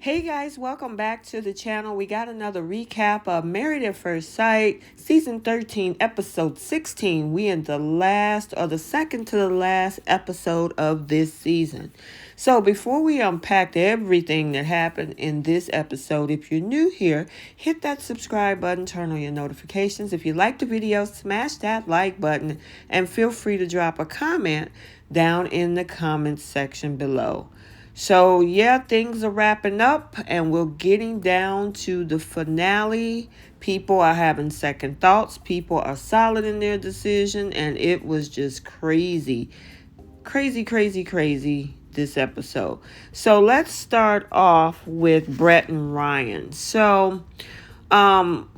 Hey guys, welcome back to the channel. We got another recap of Married at First Sight, Season 13, Episode 16. We in the last or the second to the last episode of this season. So before we unpack everything that happened in this episode, if you're new here, hit that subscribe button, turn on your notifications. If you like the video, smash that like button and feel free to drop a comment down in the comments section below. So, yeah, things are wrapping up and we're getting down to the finale. People are having second thoughts. People are solid in their decision. And it was just crazy, crazy this episode. So, let's start off with Brett and Ryan. So,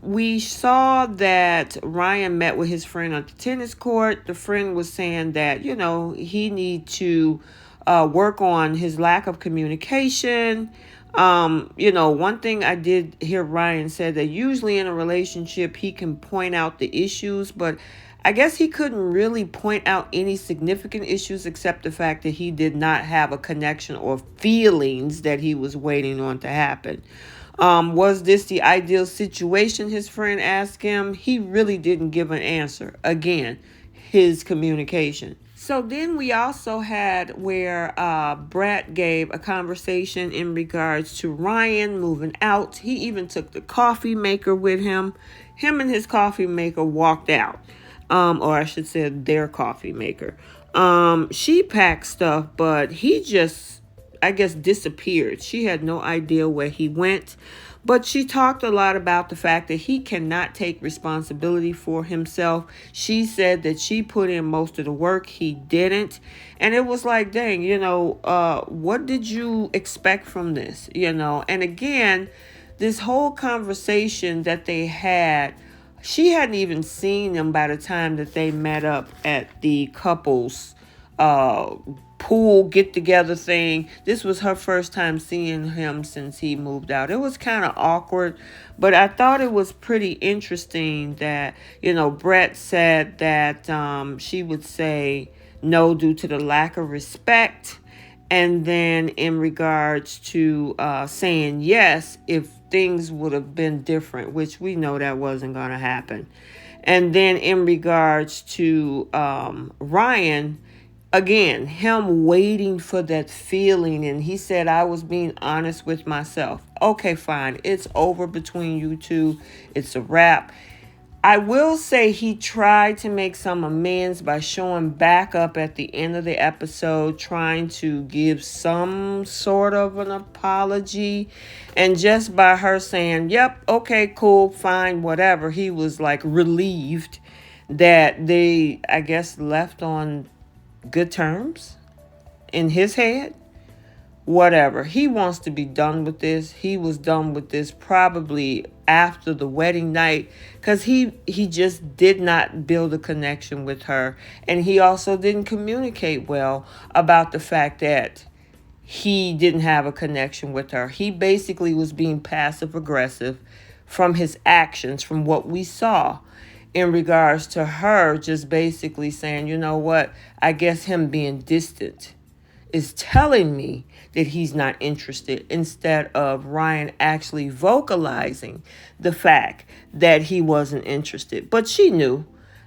we saw that Ryan met with his friend on the tennis court. The friend was saying that, he need to work on his lack of communication. One thing I did hear Ryan said that usually in a relationship, he can point out the issues, but I guess he couldn't really point out any significant issues except the fact that he did not have a connection or feelings that he was waiting on to happen. Was this the ideal situation? His friend asked him. He really didn't give an answer. Again, his communication. So then we also had where Brett gave a conversation in regards to Ryan moving out. He even took the coffee maker with him. Him and his coffee maker walked out. Or I should say their coffee maker. She packed stuff, but he just, I guess, disappeared. She had no idea where he went. But she talked a lot about the fact that he cannot take responsibility for himself. She said that she put in most of the work. He didn't. And it was like, dang, what did you expect from this? And again, this whole conversation that they had, she hadn't even seen him by the time that they met up at the couple's pool get together thing. This was her first time seeing him since he moved out. It was kind of awkward, but I thought it was pretty interesting that, Brett said that she would say no due to the lack of respect. And then in regards to saying yes, if things would have been different, which we know that wasn't going to happen. And then in regards to Ryan, again, him waiting for that feeling. And he said, I was being honest with myself. Okay, fine. It's over between you two. It's a wrap. I will say he tried to make some amends by showing back up at the end of the episode, trying to give some sort of an apology. And just by her saying, yep, okay, cool, fine, whatever, he was like relieved that they, I guess, left on good terms in his head. Whatever. He wants to be done with this. He was done with this probably after the wedding night because he just did not build a connection with her. And he also didn't communicate well about the fact that he didn't have a connection with her. He basically was being passive aggressive from his actions, from what we saw in regards to her just basically saying, you know what, I guess him being distant is telling me that he's not interested, instead of Ryan actually vocalizing the fact that he wasn't interested. But she knew.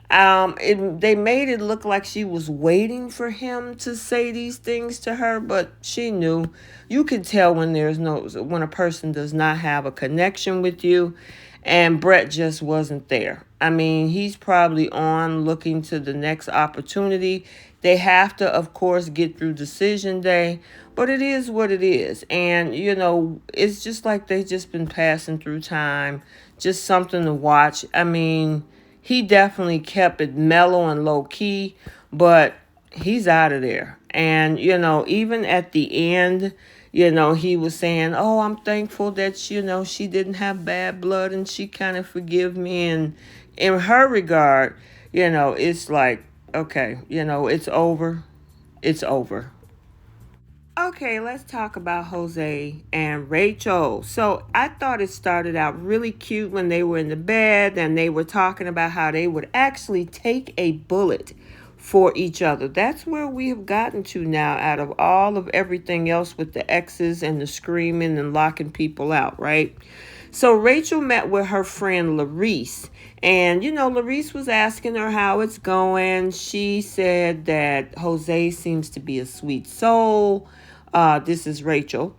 They made it look like she was waiting for him to say these things to her, but she knew. You could tell when when a person does not have a connection with you, and Brett just wasn't there. I mean, he's probably on looking to the next opportunity. They have to, of course, get through decision day, but it is what it is. And, it's just like they've just been passing through time, just something to watch. I mean, he definitely kept it mellow and low key, but he's out of there. And, even at the end, he was saying, oh, I'm thankful that, she didn't have bad blood and she kind of forgive me. And in her regard, it's like, okay, it's over. It's over. Okay, let's talk about Jose and Rachel. So I thought it started out really cute when they were in the bed and they were talking about how they would actually take a bullet for each other. That's where we have gotten to now, out of all of everything else with the exes and the screaming and locking people out, right? So Rachel met with her friend Larice. And, Larice was asking her how it's going. She said that Jose seems to be a sweet soul. This is Rachel.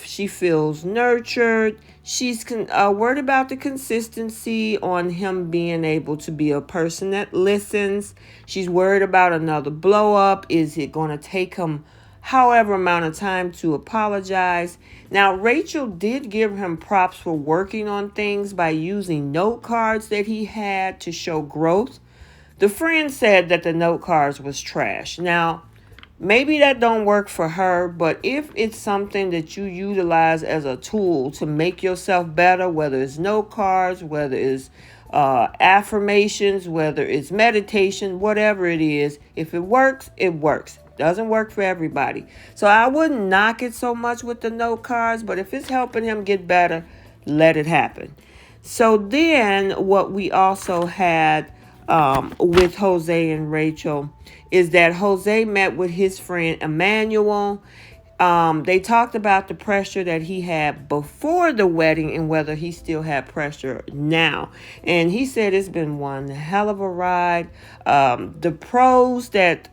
She feels nurtured. She's worried about the consistency on him being able to be a person that listens. She's worried about another blow up. Is it going to take him however amount of time to apologize? Now, Rachel did give him props for working on things by using note cards that he had to show growth. The friend said that the note cards was trash. Now, maybe that don't work for her, but if it's something that you utilize as a tool to make yourself better, whether it's note cards, whether it's affirmations, whether it's meditation, whatever it is, if it works, it works. Doesn't work for everybody. So I wouldn't knock it so much with the note cards, but if it's helping him get better, let it happen. So then what we also had with Jose and Rachel is that Jose met with his friend Emmanuel. They talked about the pressure that he had before the wedding and whether he still had pressure now. And he said it's been one hell of a ride. The pros that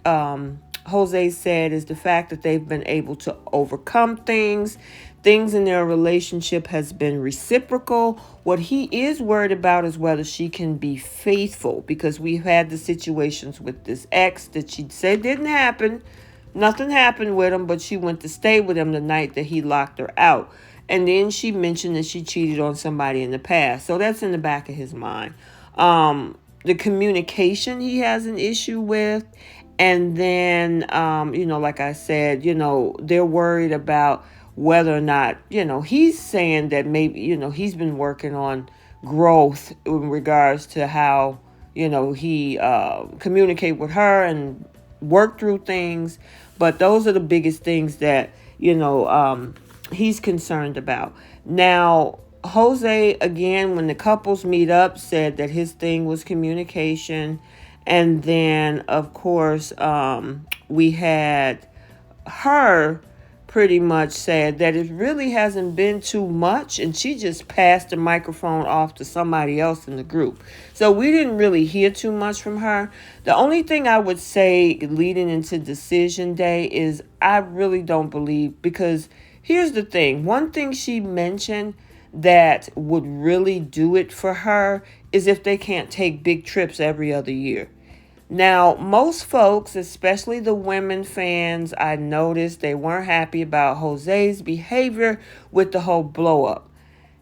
Jose said is the fact that they've been able to overcome things. Things in their relationship has been reciprocal. What he is worried about is whether she can be faithful, because we've had the situations with this ex that she said didn't happen. Nothing happened with him, but she went to stay with him the night that he locked her out. And then she mentioned that she cheated on somebody in the past. So that's in the back of his mind. The communication he has an issue with. And then, like I said, they're worried about whether or not, he's saying that maybe, he's been working on growth in regards to how, he communicate with her and work through things. But those are the biggest things that, he's concerned about. Now, Jose, again, when the couples meet up, said that his thing was communication. And then, of course, we had her pretty much said that it really hasn't been too much, and she just passed the microphone off to somebody else in the group. So we didn't really hear too much from her. The only thing I would say leading into decision day is I really don't believe, because here's the thing. One thing she mentioned that would really do it for her is if they can't take big trips every other year. Now, most folks, especially the women fans, I noticed they weren't happy about Jose's behavior with the whole blow up.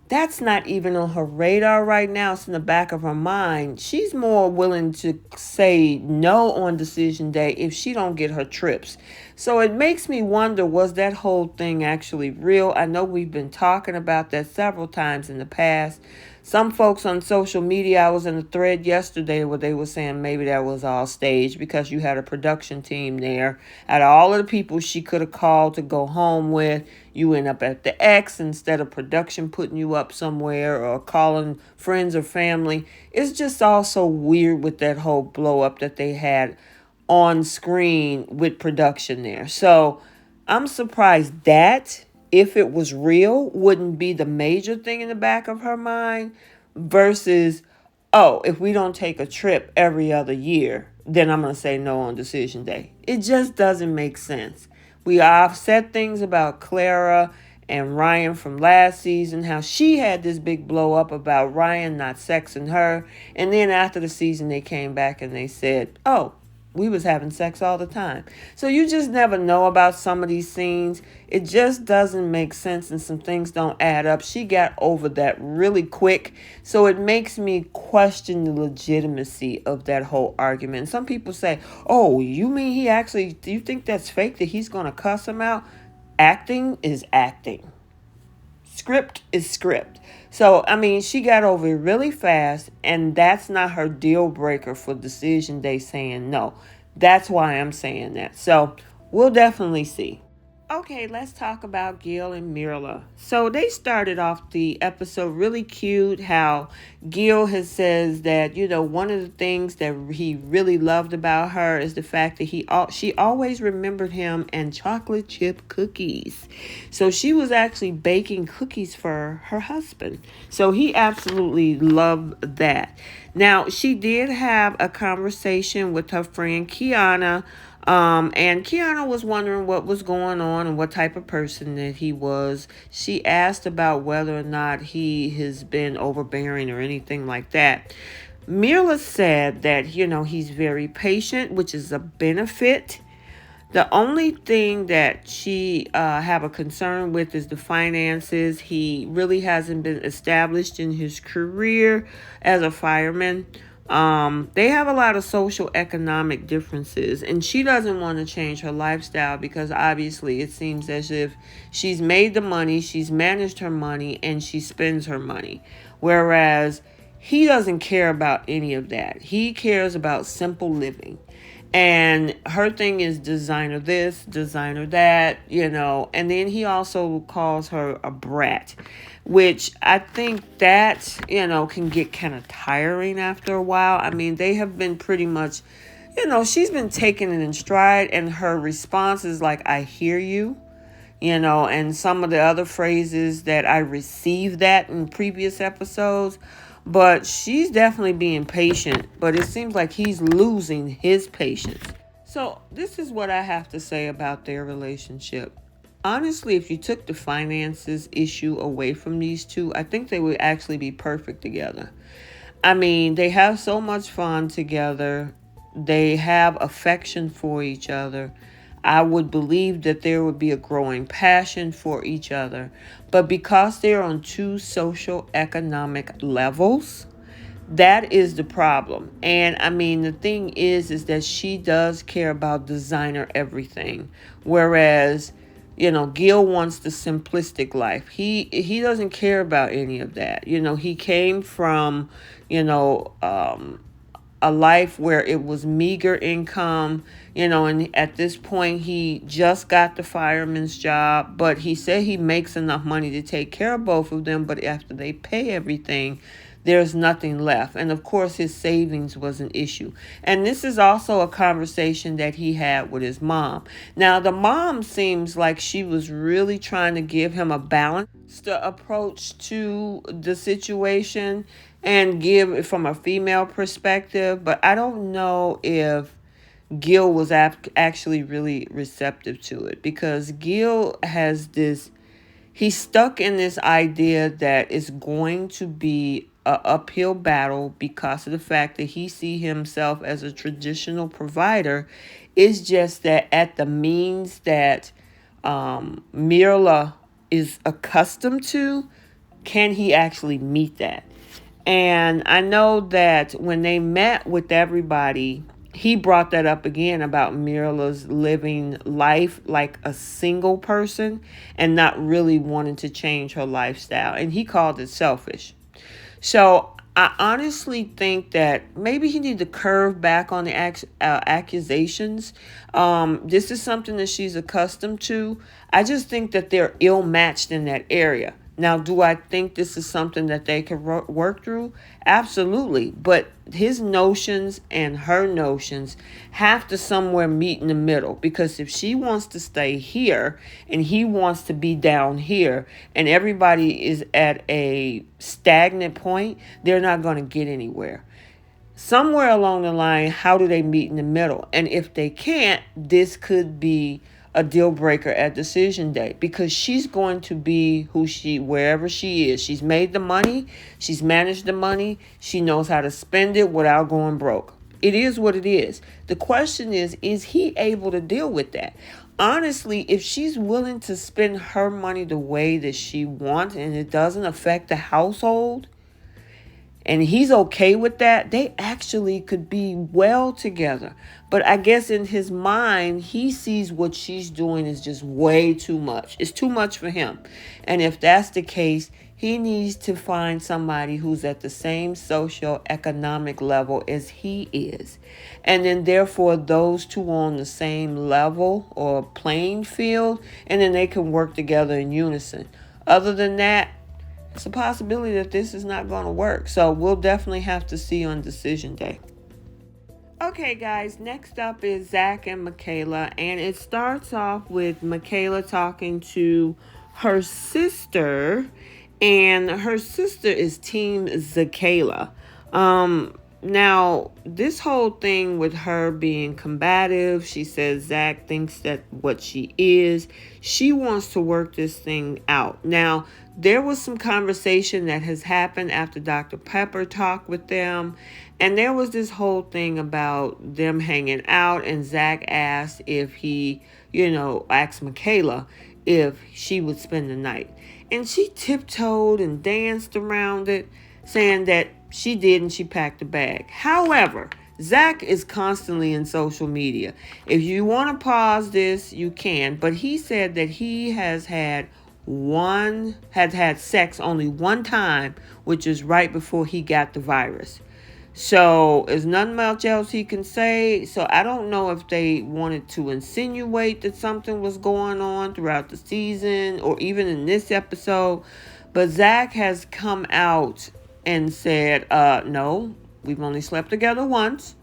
That's not even on her radar right now. It's in the back of her mind. She's more willing to say no on decision day if she don't get her trips. So it makes me wonder, was that whole thing actually real? I know we've been talking about that several times in the past. Some folks on social media, I was in a thread yesterday where they were saying maybe that was all staged because you had a production team there. Out of all of the people she could have called to go home with, you end up at the X instead of production putting you up somewhere or calling friends or family. It's just all so weird with that whole blow up that they had on screen with production there. So I'm surprised that, if it was real, wouldn't be the major thing in the back of her mind versus, oh, if we don't take a trip every other year, then I'm going to say no on decision day. It just doesn't make sense. I've said things about Clara and Ryan from last season, how she had this big blow up about Ryan not sexing her. And then after the season, they came back and they said, oh, we was having sex all the time. So you just never know about some of these scenes. It just doesn't make sense, and some things don't add up. She got over that really quick. So it makes me question the legitimacy of that whole argument. And some people say, oh, you mean do you think that's fake, that he's going to cuss him out? Acting is acting. Script is script. So, she got over it really fast, and that's not her deal breaker for decision day saying no. That's why I'm saying that. So, we'll definitely see. Okay, let's talk about Gil and Mirla. So they started off the episode really cute. How Gil has says that one of the things that he really loved about her is the fact that she always remembered him and chocolate chip cookies. So she was actually baking cookies for her husband. So he absolutely loved that. Now she did have a conversation with her friend Kiana, and Kiana was wondering what was going on and what type of person that he was. She asked about whether or not he has been overbearing or anything like that. Mirla said that, he's very patient, which is a benefit. The only thing that she have a concern with is the finances. He really hasn't been established in his career as a fireman. They have a lot of social economic differences, and she doesn't want to change her lifestyle because obviously it seems as if she's made the money, she's managed her money, and she spends her money. Whereas he doesn't care about any of that. He cares about simple living. And her thing is designer this, designer that, and then he also calls her a brat, which I think that, can get kind of tiring after a while. I mean, they have been pretty much, she's been taking it in stride, and her response is like, I hear you. And some of the other phrases that I received that in previous episodes. But she's definitely being patient, but it seems like he's losing his patience. So, this is what I have to say about their relationship. Honestly, if you took the finances issue away from these two, I think they would actually be perfect together. I mean, they have so much fun together. They have affection for each other. I would believe that there would be a growing passion for each other. But because they're on two social economic levels, that is the problem. And I mean, the thing is that she does care about designer everything. Whereas, Gil wants the simplistic life. He doesn't care about any of that. He came from, you know, um, a life where it was meager income, and at this point he just got the fireman's job, but he said he makes enough money to take care of both of them, but after they pay everything, there's nothing left. And of course his savings was an issue. And this is also a conversation that he had with his mom. Now the mom seems like she was really trying to give him a balanced approach to the situation and give it from a female perspective, but I don't know if Gil was actually really receptive to it, because Gil has this, he's stuck in this idea that it's going to be a uphill battle because of the fact that he see himself as a traditional provider. It's just that at the means that Mirla is accustomed to, can he actually meet that? And I know that when they met with everybody, he brought that up again about Mirla's living life like a single person and not really wanting to change her lifestyle. And he called it selfish. So I honestly think that maybe he needs to curve back on the accusations. This is something that she's accustomed to. I just think that they're ill matched in that area. Now, do I think this is something that they can work through? Absolutely. But his notions and her notions have to somewhere meet in the middle, because if she wants to stay here and he wants to be down here and everybody is at a stagnant point, they're not going to get anywhere. Somewhere along the line, how do they meet in the middle? And if they can't, this could be a deal breaker at decision day, because she's going to be wherever she is. She's made the money, she's managed the money, she knows how to spend it without going broke. It is what it is. The question is he able to deal with that? Honestly, if she's willing to spend her money the way that she wants and it doesn't affect the household, and he's okay with that, they actually could be well together. But I guess in his mind, he sees what she's doing is just way too much. It's too much for him. And if that's the case, He needs to find somebody who's at the same socioeconomic level as he is. And then therefore those two are on the same level or playing field, and then they can work together in unison. Other than that, it's a possibility that this is not going to work. So we'll definitely have to see on decision day. Okay, guys, next up is Zach and Michaela, and it starts off with Michaela talking to her sister, and her sister is Team Zakayla. Now, this whole thing with her being combative, she says Zach thinks that what she is, she wants to work this thing out. Now, there was some conversation that has happened after Dr. Pepper talked with them, and there was this whole thing about them hanging out, and Zach asked if he, asked Michaela if she would spend the night. And she tiptoed and danced around it, saying that she did and she packed a bag. However, Zach is constantly in social media. If you want to pause this, you can. But he said that he has had sex only one time, which is right before he got the virus. So there's nothing else he can say. So I don't know if they wanted to insinuate that something was going on throughout the season or even in this episode. But Zach has come out and said, no, we've only slept together once.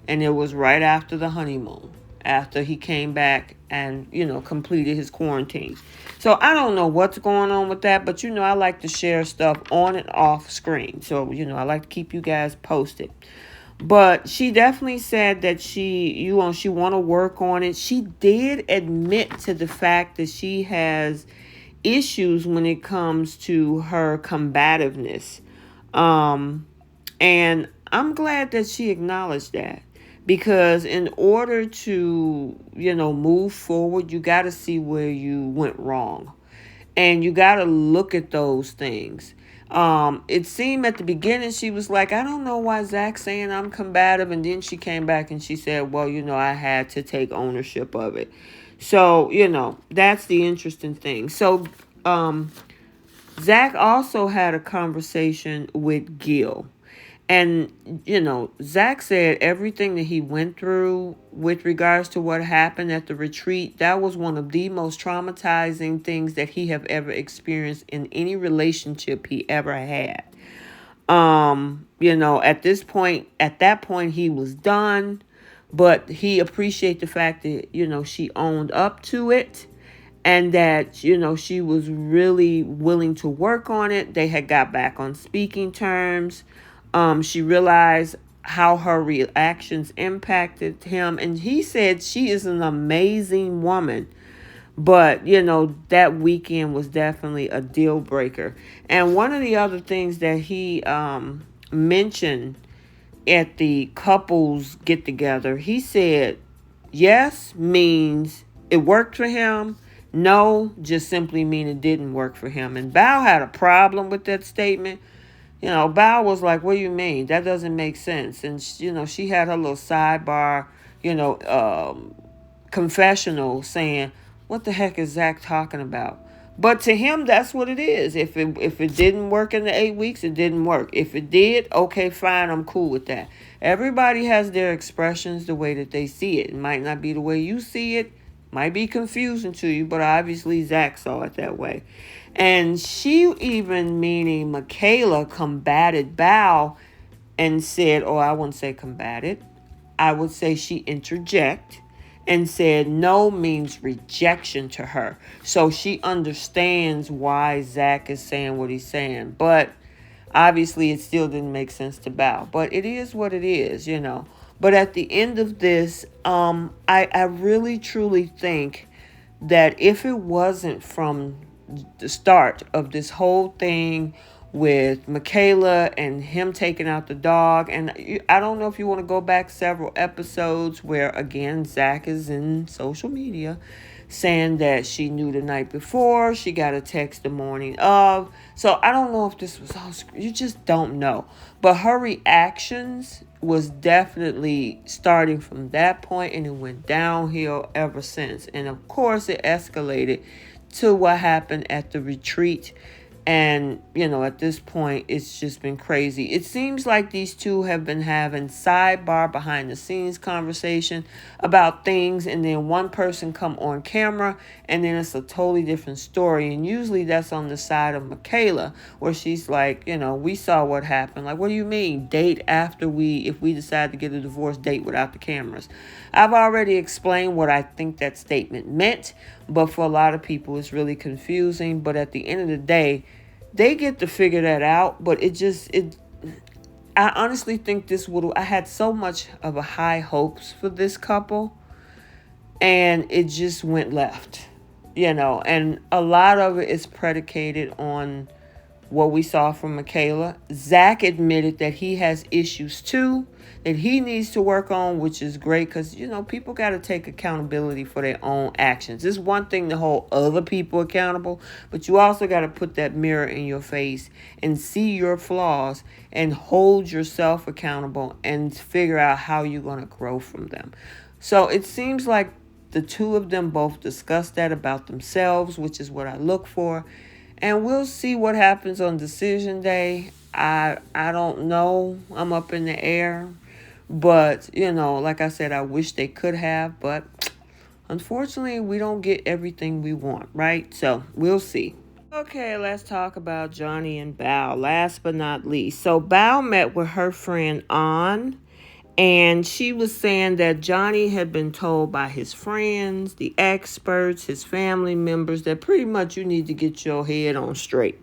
And it was right after the honeymoon, after he came back and, completed his quarantine. So I don't know what's going on with that, but I like to share stuff on and off screen. So, I like to keep you guys posted. But she definitely said that she want to work on it. She did admit to the fact that she has issues when it comes to her combativeness. And I'm glad that she acknowledged that. Because in order to, move forward, you got to see where you went wrong. And you got to look at those things. It seemed at the beginning she was like, I don't know why Zach's saying I'm combative. And then she came back and she said, well, I had to take ownership of it. So, that's the interesting thing. So, Zach also had a conversation with Gil. And, Zach said everything that he went through with regards to what happened at the retreat, that was one of the most traumatizing things that he have ever experienced in any relationship he ever had. At that point, he was done, but he appreciated the fact that, she owned up to it. And that, she was really willing to work on it. They had got back on speaking terms. She realized how her reactions impacted him. And he said she is an amazing woman. But, that weekend was definitely a deal breaker. And one of the other things that he mentioned at the couples get together, he said, yes means it worked for him. No just simply mean it didn't work for him. And Bao had a problem with that statement. Bao was like, what do you mean? That doesn't make sense. And, she had her little sidebar, confessional saying, what the heck is Zach talking about? But to him, that's what it is. If it didn't work in the 8 weeks, it didn't work. If it did, okay, fine, I'm cool with that. Everybody has their expressions the way that they see it. It might not be the way you see it. Might be confusing to you, but obviously Zach saw it that way. And she even, meaning Michaela, combated Bao and said, I wouldn't say combated. I would say she interject and said no means rejection to her. So she understands why Zach is saying what he's saying. But obviously it still didn't make sense to Bao. But it is what it is, But at the end of this, I really, truly think that if it wasn't from the start of this whole thing with Michaela and him taking out the dog, and I don't know if you want to go back several episodes where, again, Zach is in social media saying that she knew the night before, she got a text the morning of. So I don't know if this was all, you just don't know. But her reactions was definitely starting from that point, and it went downhill ever since. And of course it escalated to what happened at the retreat. And, at this point, it's just been crazy. It seems like these two have been having sidebar behind the scenes conversation about things, and then one person come on camera and then it's a totally different story. And usually that's on the side of Michaela, where she's like, we saw what happened. Like, what do you mean? Date after if we decide to get a divorce, date without the cameras. I've already explained what I think that statement meant, but for a lot of people it's really confusing. But at the end of the day, they get to figure that out. But I honestly think I had so much of a high hopes for this couple, and it just went left, and a lot of it is predicated on what we saw from Michaela. Zach admitted that he has issues too, that he needs to work on, which is great because, people got to take accountability for their own actions. It's one thing to hold other people accountable, but you also got to put that mirror in your face and see your flaws and hold yourself accountable and figure out how you're going to grow from them. So it seems like the two of them both discussed that about themselves, which is what I look for. And we'll see what happens on decision day. I don't know. I'm up in the air. But, like I said, I wish they could have. But unfortunately, we don't get everything we want, right? So we'll see. Okay, let's talk about Johnny and Bao. Last but not least. So Bao met with her friend An. And she was saying that Johnny had been told by his friends, the experts, his family members, that pretty much you need to get your head on straight.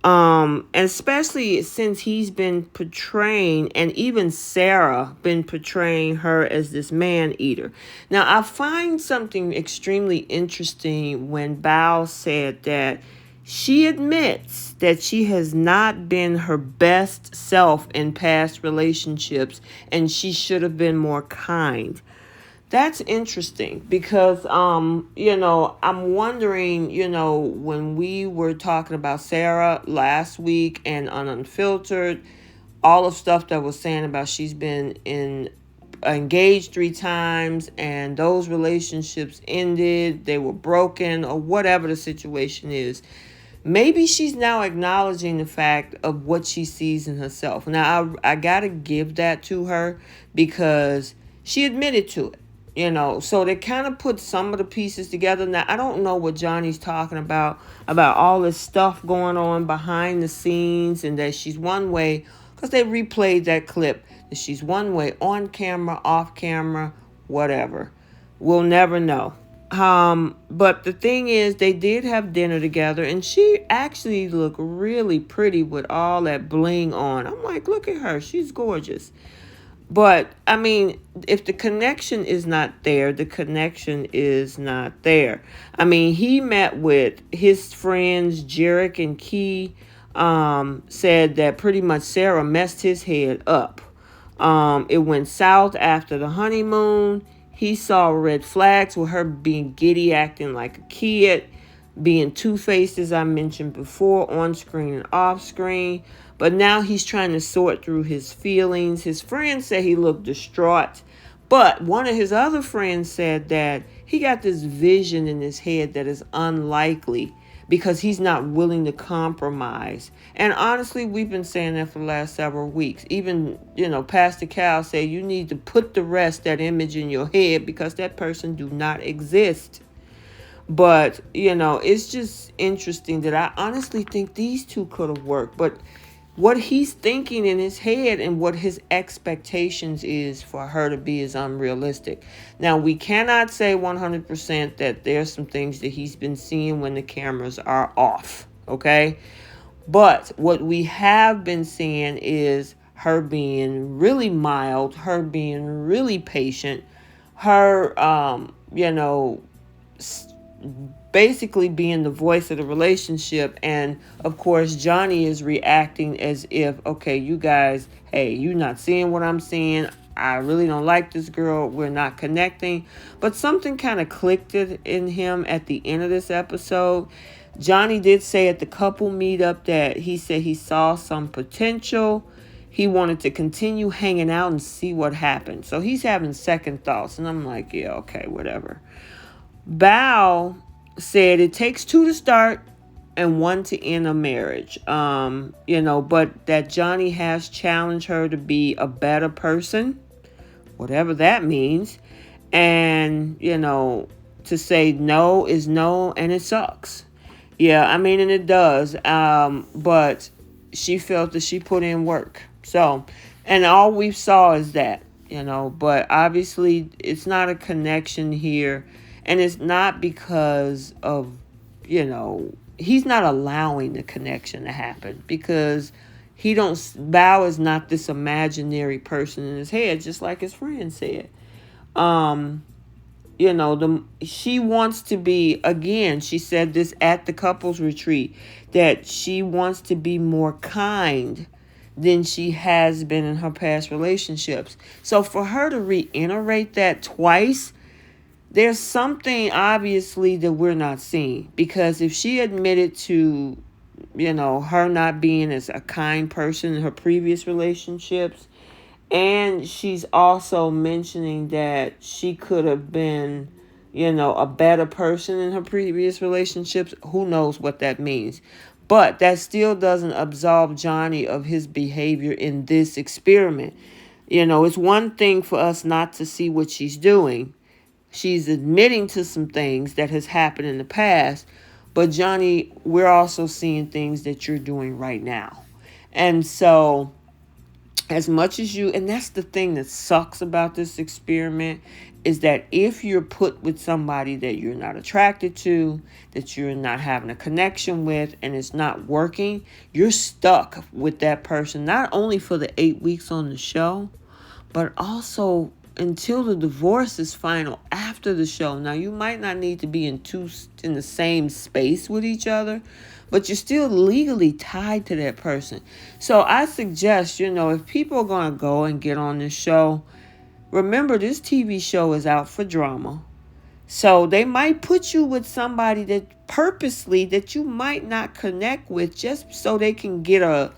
And especially since he's been portraying, and even Sarah been portraying her as this man eater. Now, I find something extremely interesting when Bao said that she admits that she has not been her best self in past relationships and she should have been more kind. That's interesting because, I'm wondering, when we were talking about Sarah last week and on Unfiltered, all the stuff that was saying about she's been engaged 3 times and those relationships ended, they were broken, or whatever the situation is. Maybe she's now acknowledging the fact of what she sees in herself. Now, I got to give that to her because she admitted to it, so they kind of put some of the pieces together. Now, I don't know what Johnny's talking about all this stuff going on behind the scenes and that she's one way, because they replayed that clip, that she's one way on camera, off camera, whatever. We'll never know. But the thing is, they did have dinner together and she actually looked really pretty with all that bling on. I'm like, look at her. She's gorgeous. But, I mean, if the connection is not there, the connection is not there. I mean, he met with his friends, Jarek and Key, said that pretty much Sarah messed his head up. It went south after the honeymoon. He saw red flags with her being giddy, acting like a kid, being two-faced, as I mentioned before, on screen and off screen. But now he's trying to sort through his feelings. His friend said he looked distraught. But one of his other friends said that he got this vision in his head that is unlikely because he's not willing to compromise. And honestly, we've been saying that for the last several weeks. Even, Pastor Cal said you need to put to rest that image in your head because that person do not exist. But, it's just interesting that I honestly think these two could have worked. But what he's thinking in his head and what his expectations is for her to be is unrealistic. Now, we cannot say 100% that there's some things that he's been seeing when the cameras are off, okay? But what we have been seeing is her being really mild, her being really patient, her, basically being the voice of the relationship. And of course Johnny is reacting as if, okay, you guys, hey, you're not seeing what I'm seeing. I really don't like this girl. We're not connecting. But something kind of clicked in him at the end of this episode. Johnny did say at the couple meetup that he said he saw some potential. He wanted to continue hanging out and see what happened. So he's having second thoughts. And I'm like, yeah, okay, whatever. Bao said it takes 2 to start. and one to end a marriage. But that Johnny has challenged her to be a better person, whatever that means. And, to say no is no, and it sucks. Yeah, I mean, and it does. But she felt that she put in work. So, and all we saw is that, but obviously it's not a connection here. And it's not because of, he's not allowing the connection to happen, because Bao is not this imaginary person in his head, just like his friend said. um she wants to be, again, she said this at the couples retreat, that she wants to be more kind than she has been in her past relationships. So for her to reiterate that twice, there's something obviously that we're not seeing. Because if she admitted to, her not being as a kind person in her previous relationships, and she's also mentioning that she could have been, a better person in her previous relationships. Who knows what that means? But that still doesn't absolve Johnny of his behavior in this experiment. It's one thing for us not to see what she's doing. She's admitting to some things that has happened in the past. But Johnny, we're also seeing things that you're doing right now. And so, as much as and that's the thing that sucks about this experiment, is that if you're put with somebody that you're not attracted to, that you're not having a connection with, and it's not working, you're stuck with that person, not only for the 8 weeks on the show, but also until the divorce is final after the show. Now, you might not need to be in the same space with each other, but you're still legally tied to that person. So I suggest, if people are going to go and get on this show, remember, this TV show is out for drama. So they might put you with somebody that purposely that you might not connect with, just so they can get a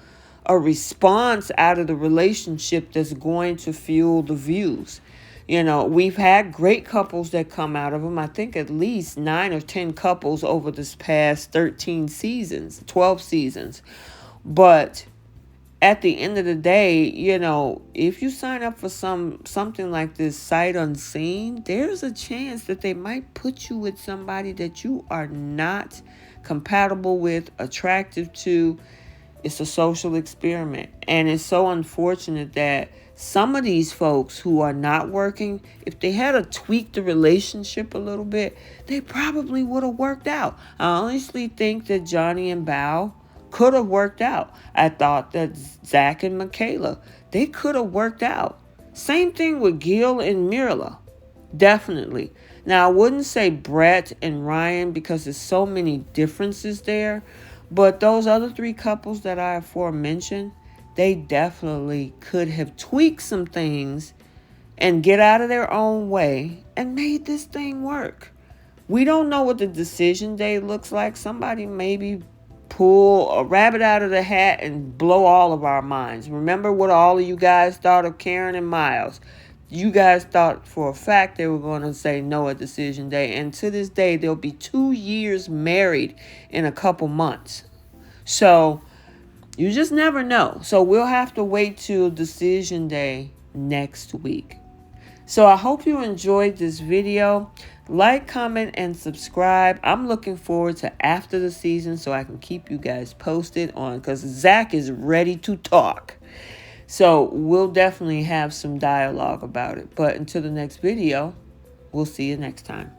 response out of the relationship that's going to fuel the views. We've had great couples that come out of them. I think at least 9 or 10 couples over this past 13 seasons, 12 seasons. But at the end of the day, if you sign up for something like this sight unseen, there's a chance that they might put you with somebody that you are not compatible with, attractive to. It's a social experiment. And it's so unfortunate that some of these folks who are not working, if they had to tweak the relationship a little bit, they probably would have worked out. I honestly think that Johnny and Bao could have worked out. I thought that Zach and Michaela, they could have worked out. Same thing with Gil and Mirla. Definitely. Now, I wouldn't say Brett and Ryan, because there's so many differences there. But those other 3 couples that I aforementioned, they definitely could have tweaked some things and get out of their own way and made this thing work. We don't know what the decision day looks like. Somebody maybe pull a rabbit out of the hat and blow all of our minds. Remember what all of you guys thought of Karen and Miles. You guys thought for a fact they were going to say no at decision day. And to this day, they'll be 2 years married in a couple months. So you just never know. So we'll have to wait till decision day next week. So I hope you enjoyed this video. Like, comment, and subscribe. I'm looking forward to after the season so I can keep you guys posted on, because Zach is ready to talk. So we'll definitely have some dialogue about it. But until the next video, we'll see you next time.